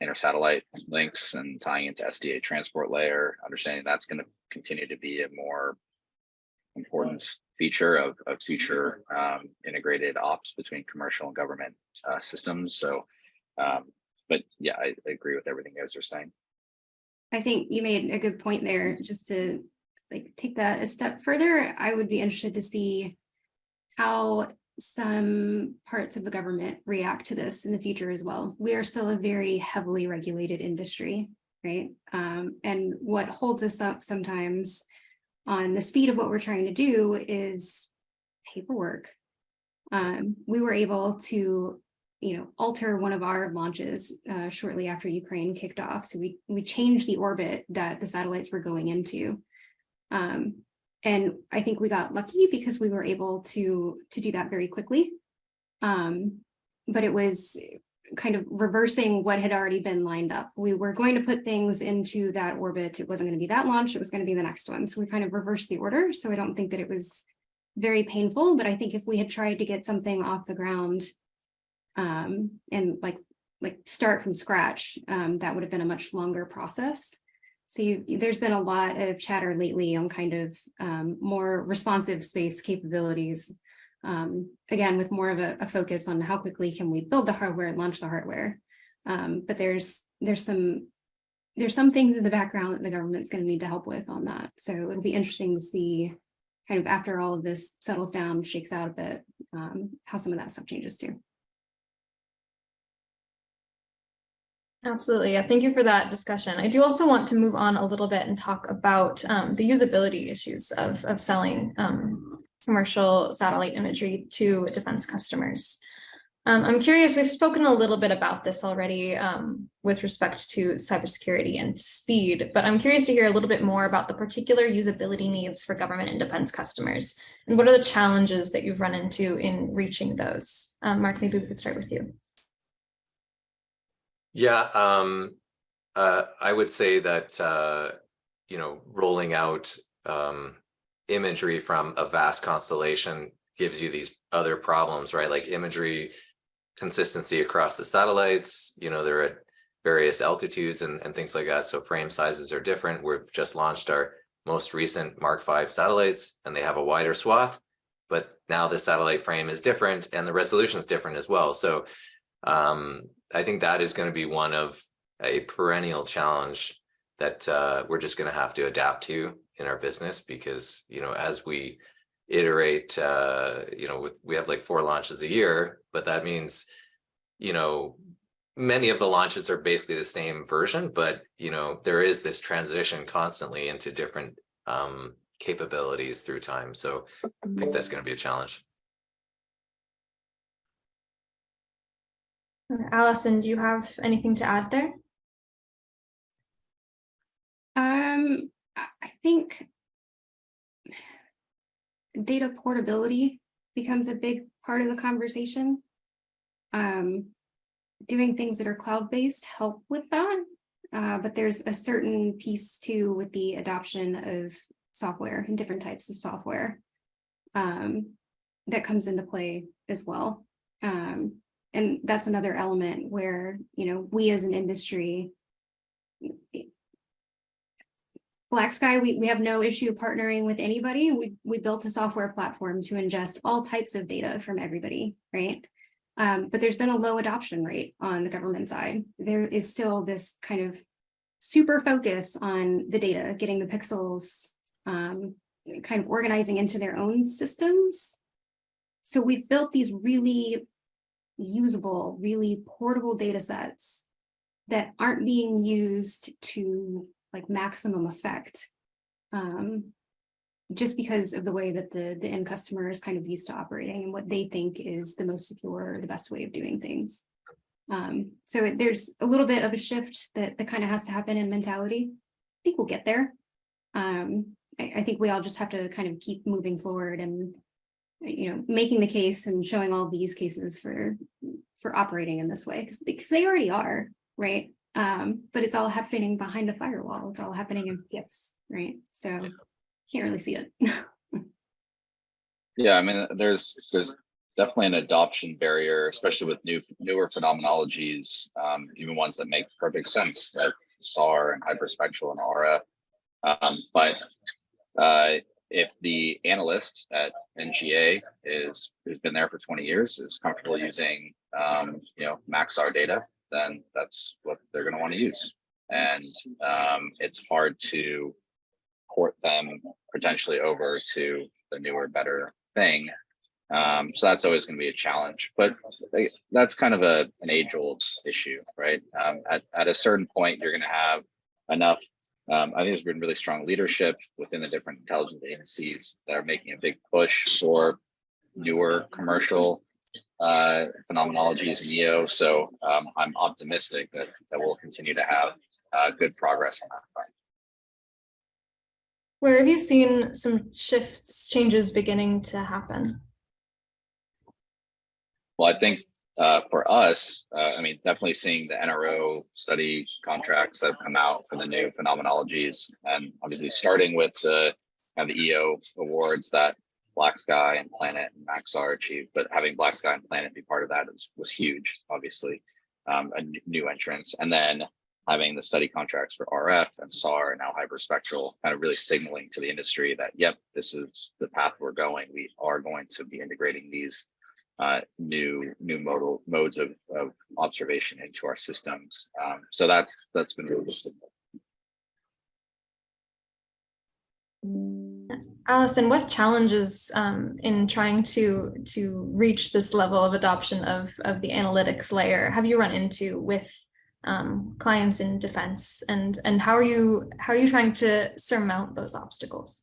inter-satellite links and tying into SDA transport layer, understanding that's going to continue to be a more important feature of future integrated ops between commercial and government systems. So, but yeah, I agree with everything you guys are saying. I think you made a good point there. Just to like take that a step further, I would be interested to see how some parts of the government react to this in the future as well. We are still a very heavily regulated industry, right? And what holds us up sometimes on the speed of what we're trying to do is paperwork. We were able to, you know, alter one of our launches shortly after Ukraine kicked off. So we changed the orbit that the satellites were going into. And I think we got lucky because we were able to do that very quickly. But it was kind of reversing what had already been lined up. We were going to put things into that orbit. It wasn't going to be that launch. It was going to be the next one. So we kind of reversed the order. So I don't think that it was very painful, but I think if we had tried to get something off the ground and like start from scratch, that would have been a much longer process. So there's been a lot of chatter lately on kind of more responsive space capabilities. Again, with more of a focus on how quickly can we build the hardware and launch the hardware. But there's some things in the background that the government's going to need to help with on that. So it'll be interesting to see kind of after all of this settles down, shakes out a bit, how some of that stuff changes too. Absolutely. Yeah, thank you for that discussion. I do also want to move on a little bit and talk about the usability issues of selling commercial satellite imagery to defense customers. I'm curious, we've spoken a little bit about this already with respect to cybersecurity and speed, but I'm curious to hear a little bit more about the particular usability needs for government and defense customers, and what are the challenges that you've run into in reaching those? Mark, maybe we could start with you. Yeah, I would say that, you know, rolling out imagery from a vast constellation gives you these other problems, right? Like imagery consistency across the satellites, you know, they're at various altitudes and things like that. So frame sizes are different. We've just launched our most recent Mark V satellites and they have a wider swath, but now the satellite frame is different and the resolution is different as well. So I think that is going to be one of a perennial challenge that we're just going to have to adapt to in our business, because, you know, as we iterate, you know, we have like 4 launches a year, but that means, you know, many of the launches are basically the same version, but, you know, there is this transition constantly into different capabilities through time. So I think that's going to be a challenge. Allison, do you have anything to add there? I think data portability becomes a big part of the conversation. Doing things that are cloud-based help with that, but there's a certain piece too with the adoption of software and different types of software that comes into play as well. And that's another element where, we as an industry, Black Sky, we have no issue partnering with anybody. We built a software platform to ingest all types of data from everybody, right? But there's been a low adoption rate on the government side. There is still this kind of super focus on the data, getting the pixels, kind of organizing into their own systems. So we've built these really usable, really portable data sets that aren't being used to like maximum effect, just because of the way that the end customer is kind of used to operating and what they think is the most secure, the best way of doing things. So there's a little bit of a shift that kind of has to happen in mentality. I think we'll get there. I think we all just have to kind of keep moving forward and, making the case and showing all the use cases for operating in this way, because they already are, right? But it's all happening behind a firewall. It's all happening in GIFs, right? So can't really see it. Yeah, I mean, there's definitely an adoption barrier, especially with newer phenomenologies, even ones that make perfect sense, like SAR and hyperspectral and RF. But if the analyst at NGA who's been there for 20 years, is comfortable using Maxar data, then that's what they're going to want to use. And it's hard to port them potentially over to the newer, better thing. So that's always going to be a challenge, but that's kind of an age-old issue, right? At a certain point, you're going to have enough. I think there's been really strong leadership within the different intelligence agencies that are making a big push for newer commercial phenomenologies in EO. So I'm optimistic that we'll continue to have good progress on that front. Where have you seen some changes beginning to happen? Well, I think for us, definitely seeing the NRO study contracts that have come out for the new phenomenologies, and obviously starting with the EO awards that Black Sky and Planet and Maxar achieved, but having Black Sky and Planet be part of that was huge, obviously, a new entrance. And then having the study contracts for RF and SAR and now hyperspectral, kind of really signaling to the industry that, yep, this is the path we're going. We are going to be integrating these new modes of observation into our systems. So that's been really good. Allison, what challenges in trying to reach this level of adoption of the analytics layer have you run into with clients in defense, and how are you trying to surmount those obstacles?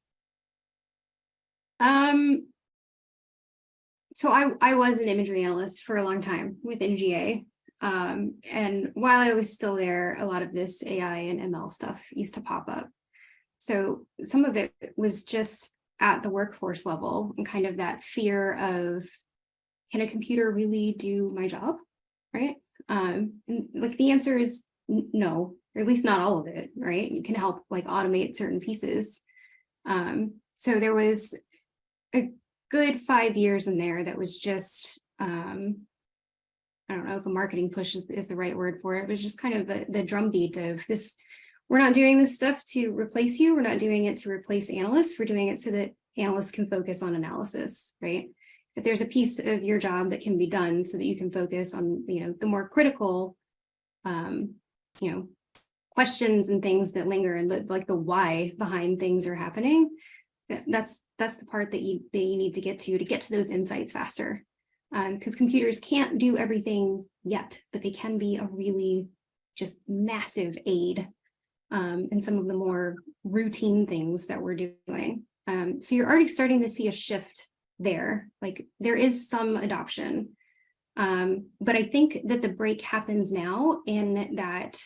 So I was an imagery analyst for a long time with NGA. And while I was still there, a lot of this AI and ML stuff used to pop up. So some of it was just at the workforce level and kind of that fear of, can a computer really do my job, right? And like the answer is no, or at least not all of it, right? You can help like automate certain pieces. So there was a good 5 years in there that was just, I don't know if a marketing push is the right word for it, but it's just kind of the drumbeat of this. We're not doing this stuff to replace you. We're not doing it to replace analysts. We're doing it so that analysts can focus on analysis, right? If there's a piece of your job that can be done so that you can focus on, the more critical, questions and things that linger and the why behind things are happening, that's the part that you need to get to those insights faster. Because computers can't do everything yet, but they can be a really just massive aid and some of the more routine things that we're doing. So you're already starting to see a shift there. Like there is some adoption. But I think that the break happens now in that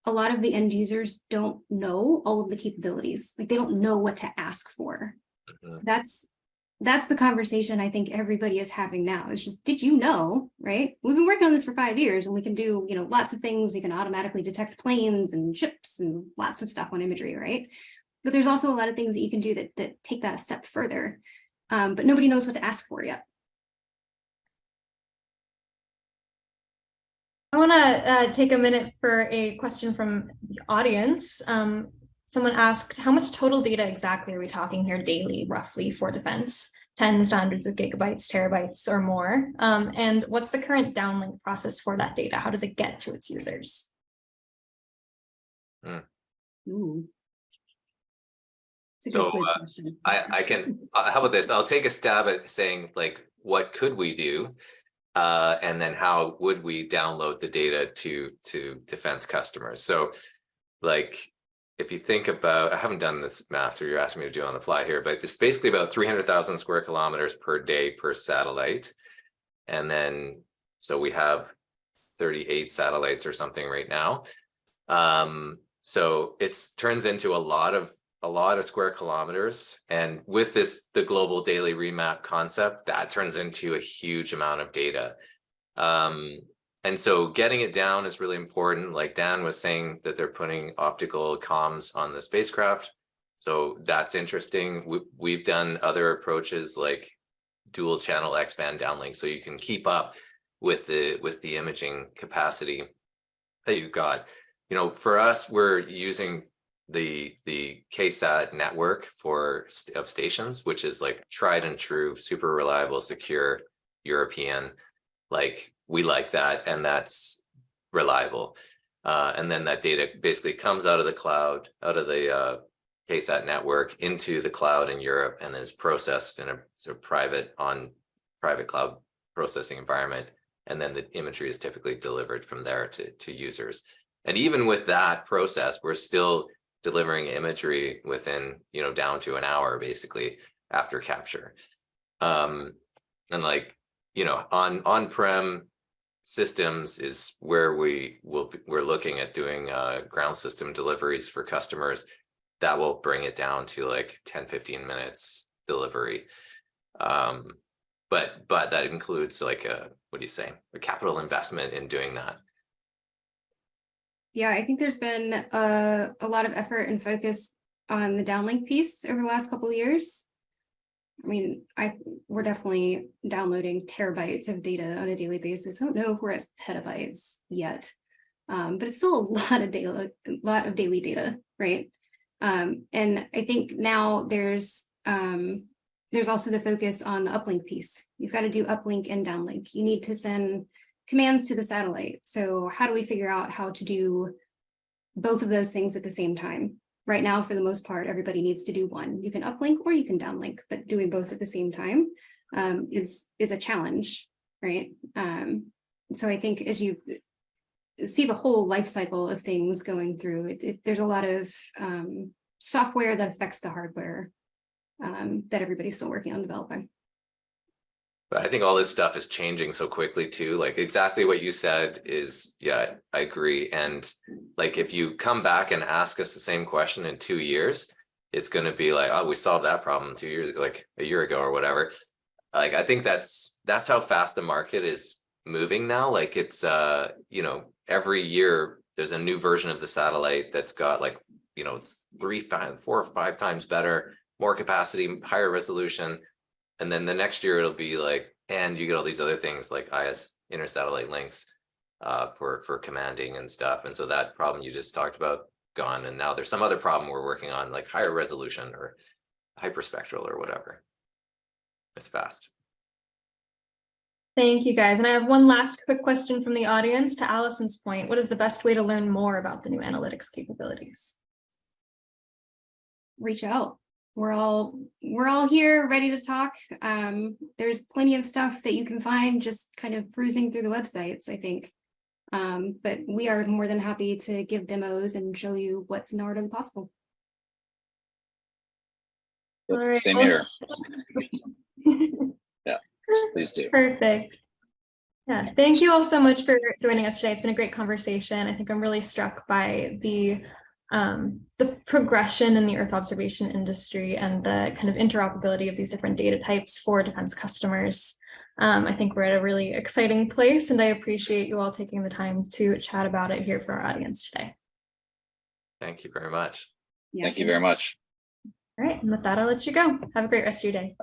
a lot of the end users don't know all of the capabilities. Like they don't know what to ask for. So that's the conversation I think everybody is having now. It's just, did you know, right? We've been working on this for 5 years and we can do, you know, lots of things. We can automatically detect planes and ships and lots of stuff on imagery, right? But there's also a lot of things that you can do that take that a step further. But nobody knows what to ask for yet. I want to take a minute for a question from the audience. Someone asked, how much total data exactly are we talking here daily, roughly, for defense? Tens to hundreds of gigabytes, terabytes, or more? And what's the current downlink process for that data? How does it get to its users? Ooh. It's a So good quiz question. I can, how about this? I'll take a stab at saying, like, what could we do? And then how would we download the data to defense customers? So like, if you think about, I haven't done this math, or you're asking me to do on the fly here, but it's basically about 300,000 square kilometers per day per satellite. And then, so we have 38 satellites or something right now. So it turns into a lot of square kilometers. And with this, the global daily remap concept, that turns into a huge amount of data. And so getting it down is really important. Like Dan was saying, that they're putting optical comms on the spacecraft. So that's interesting. We've done other approaches like dual channel X-band downlink, so you can keep up with the imaging capacity that you've got. You know, for us, we're using the KSAT network of stations, which is like tried and true, super reliable, secure, European. Like we like that, and that's reliable. And then that data basically comes out of the cloud, out of the KSAT network into the cloud in Europe, and is processed in a sort of private cloud processing environment. And then the imagery is typically delivered from there to users. And even with that process, we're still delivering imagery within, you know, down to an hour basically after capture. And like, you know, on-prem systems is where we're looking at doing ground system deliveries for customers that will bring it down to like 10-15 minutes delivery. But that includes like what do you say, a capital investment in doing that. Yeah, I think there's been a lot of effort and focus on the downlink piece over the last couple of years. I mean, we're definitely downloading terabytes of data on a daily basis. I don't know if we're at petabytes yet, but it's still a lot of daily data, right? And I think now there's also the focus on the uplink piece. You've got to do uplink and downlink. You need to send commands to the satellite. So how do we figure out how to do both of those things at the same time? Right now, for the most part, everybody needs to do one. You can uplink or you can downlink, but doing both at the same time is a challenge, right? So I think as you see the whole life cycle of things going through, there's a lot of software that affects the hardware that everybody's still working on developing. But I think all this stuff is changing so quickly too. Like exactly what you said is, yeah, I agree. And like, if you come back and ask us the same question in 2 years, it's going to be like, oh, we solved that problem 2 years ago, like a year ago or whatever. Like, I think that's how fast the market is moving now. Like it's, you know, every year there's a new version of the satellite that's got like, you know, it's 3, 5, 4 or 5 times better, more capacity, higher resolution. And then the next year it'll be like, and you get all these other things like IS intersatellite links for commanding and stuff. And so that problem you just talked about gone. And now there's some other problem we're working on, like higher resolution or hyperspectral or whatever. It's fast. Thank you, guys. And I have one last quick question from the audience. To Allison's point, what is the best way to learn more about the new analytics capabilities? Reach out. We're all here ready to talk. There's plenty of stuff that you can find just kind of cruising through the websites, I think. But we are more than happy to give demos and show you what's in the art of the possible. All right. Same well- here. Yeah, please do. Perfect. Yeah, thank you all so much for joining us today. It's been a great conversation. I think I'm really struck by the progression in the Earth observation industry and the kind of interoperability of these different data types for defense customers. I think we're at a really exciting place, and I appreciate you all taking the time to chat about it here for our audience today. Thank you very much. Yeah. Thank you very much. All right, and with that, I'll let you go. Have a great rest of your day.